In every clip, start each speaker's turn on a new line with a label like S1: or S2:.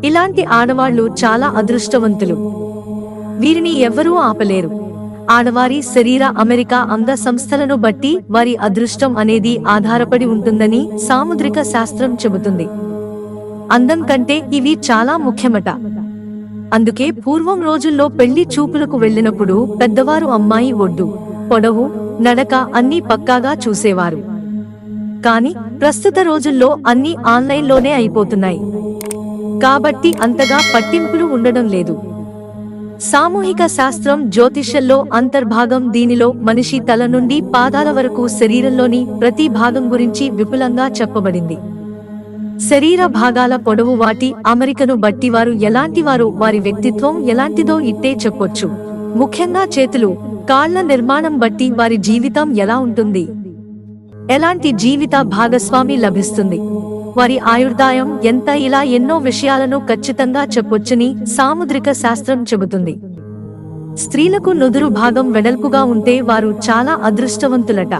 S1: ఇలాంటి ఆడవాళ్లు చాలా అదృష్టవంతులు. వీరిని ఎవ్వరూ ఆపలేరు. ఆడవారి శరీర అమెరికా అంగ సంస్థలను బట్టి వారి అదృష్టం అనేది ఆధారపడి ఉంటుందని సాముద్రిక శాస్త్రం చెబుతుంది. అందం కంటే ఇవి చాలా ముఖ్యమట. అందుకే పూర్వం రోజుల్లో పెళ్లి చూపులకు వెళ్ళినప్పుడు పెద్దవారు అమ్మాయి ఒడ్డు, పొడవు, నడక అన్నీ పక్కాగా చూసేవారు. కాని ప్రస్తుత రోజుల్లో అన్నీ ఆన్లైన్లోనే అయిపోతున్నాయి కాబట్టి అంతగా పట్టింపులు ఉండడం లేదు. సామూహిక శాస్త్రం జ్యోతిష్యంలో అంతర్భాగం. దీనిలో మనిషి తల నుండి పాదాల వరకు శరీరంలోని ప్రతి భాగం గురించి విపులంగా చెప్పబడింది. శరీర భాగాల పొడవు వాటి అమరికను బట్టి వారు ఎలాంటివారో, వారి వ్యక్తిత్వం ఎలాంటిదో ఇట్టే చెప్పొచ్చు. ముఖ్యంగా చేతులు, కాళ్ల నిర్మాణం బట్టి వారి జీవితం ఎలా ఉంటుంది, ఎలాంటి జీవిత భాగస్వామి లభిస్తుంది, వారి ఆయుర్దాయం ఎంత, ఇలా ఎన్నో విషయాలను ఖచ్చితంగా చెప్పొచ్చని సాముద్రిక శాస్త్రం చెబుతుంది. స్త్రీలకు నుదురు భాగం వెడల్పుగా ఉంటే వారు చాలా అదృష్టవంతులట.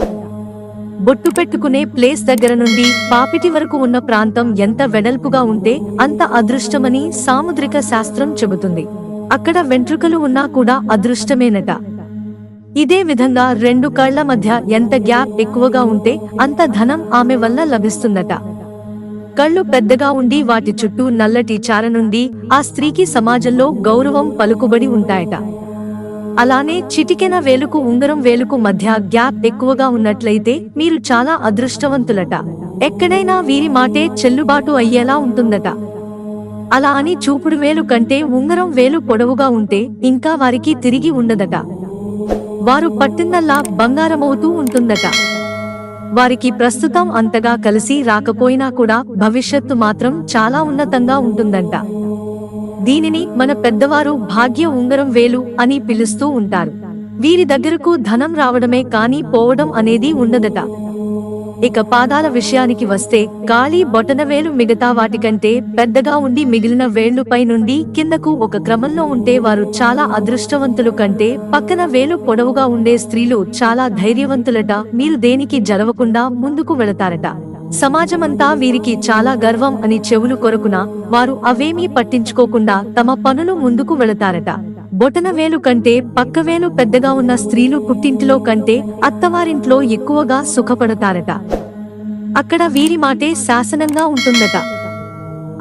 S1: బొట్టు పెట్టుకునే ప్లేస్ దగ్గర నుండి పాపిటి వరకు ఉన్న ప్రాంతం ఎంత వెడల్పుగా ఉంటే అంత అదృష్టమని సాముద్రిక శాస్త్రం చెబుతుంది. అక్కడ వెంట్రుకలు ఉన్నా కూడా అదృష్టమేనట. ఇదే విధంగా రెండు కళ్ల మధ్య ఎంత గ్యాప్ ఎక్కువగా ఉంటే అంత ధనం ఆమె వల్ల లభిస్తుందట. కళ్ళు పెద్దగా ఉండి వాటి చుట్టూ నల్లటి చార నుండి ఆ స్త్రీకి సమాజంలో గౌరవం పలుకుబడి ఉంటాయట. అలానే చిటికెన వేలుకు ఉంగరం వేలుకు మధ్య గ్యాప్ ఎక్కువగా ఉన్నట్లయితే మీరు చాలా అదృష్టవంతులట. ఎక్కడైనా వీరి మాటే చెల్లుబాటు అయ్యేలా ఉంటుందట. అలా అని చూపుడు వేలు కంటే ఉంగరం వేలు పొడవుగా ఉంటే ఇంకా వారికి తిరిగి ఉండదట. వారు పట్టిందల్లా బంగారమవుతూ ఉంటుందట. వారికి ప్రస్తుతం అంతగా కలిసి రాకపోయినా కూడా భవిష్యత్తు మాత్రం చాలా ఉన్నతంగా ఉంటుందంట. దీనిని మన పెద్దవారు భాగ్య ఉంగరం వేలు అని పిలుస్తూ ఉంటారు. వీరి దగ్గరకు ధనం రావడమే కానీ పోవడం అనేది ఉండదట. ఇక పాదాల విషయానికి వస్తే కాళీ బొటనవేలు మిగతా వాటికంటే పెద్దగా ఉండి మిగిలిన వేళ్లుపై నుండి కిందకు ఒక క్రమంలో ఉంటే వారు చాలా అదృష్టవంతులు. కంటే పక్కన వేలు పొడవుగా ఉండే స్త్రీలు చాలా ధైర్యవంతులట. మీరు దేనికి జరవకుండా ముందుకు వెళతారట. సమాజమంతా వీరికి చాలా గర్వం అని చెవులు కొరకున వారు అవేమీ పట్టించుకోకుండా తమ పనులు ముందుకు వెళతారట. బొటనవేలు కంటే పక్కవేలు పెద్దగా ఉన్న స్త్రీలు పుట్టింటిలో కంటే అత్తవారింట్లో ఎక్కువగా సుఖపడతారట. అక్కడ వీరి మాటే శాసనంగా ఉంటుందట.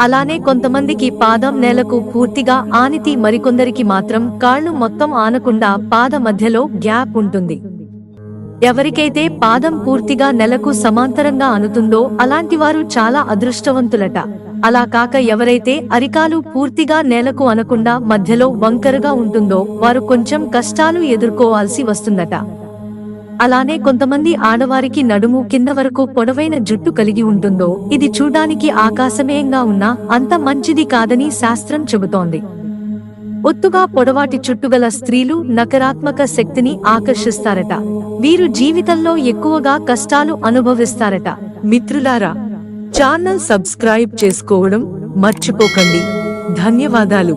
S1: అలానే కొంతమందికి పాదం నేలకు పూర్తిగా ఆనితి, మరికొందరికి మాత్రం కాళ్లు మొత్తం ఆనకుండా పాద మధ్యలో గ్యాప్ ఉంటుంది. ఎవరికైతే పాదం పూర్తిగా నెలకు సమాంతరంగా ఆనుతుందో అలాంటి వారు చాలా అదృష్టవంతులట. అలా కాక ఎవరైతే అరికాలు పూర్తిగా నేలకు అనకుండా మధ్యలో వంకరగా ఉంటుందో వారు కొంచెం కష్టాలు ఎదుర్కోవాల్సి వస్తుందట. అలానే కొంతమంది ఆడవారికి నడుము కింద వరకు పొడవైన జుట్టు కలిగి ఉంటుందో ఇది చూడ్డానికి ఆకాశమయంగా ఉన్నా అంత మంచిది కాదని శాస్త్రం చెబుతోంది. ఒత్తుగా పొడవాటి చుట్టుగల స్త్రీలు నకారాత్మక శక్తిని ఆకర్షిస్తారట. వీరు జీవితంలో ఎక్కువగా కష్టాలు అనుభవిస్తారట. మిత్రులారా, ఛానల్ సబ్స్క్రైబ్ చేసుకోవడం మర్చిపోకండి. ధన్యవాదాలు.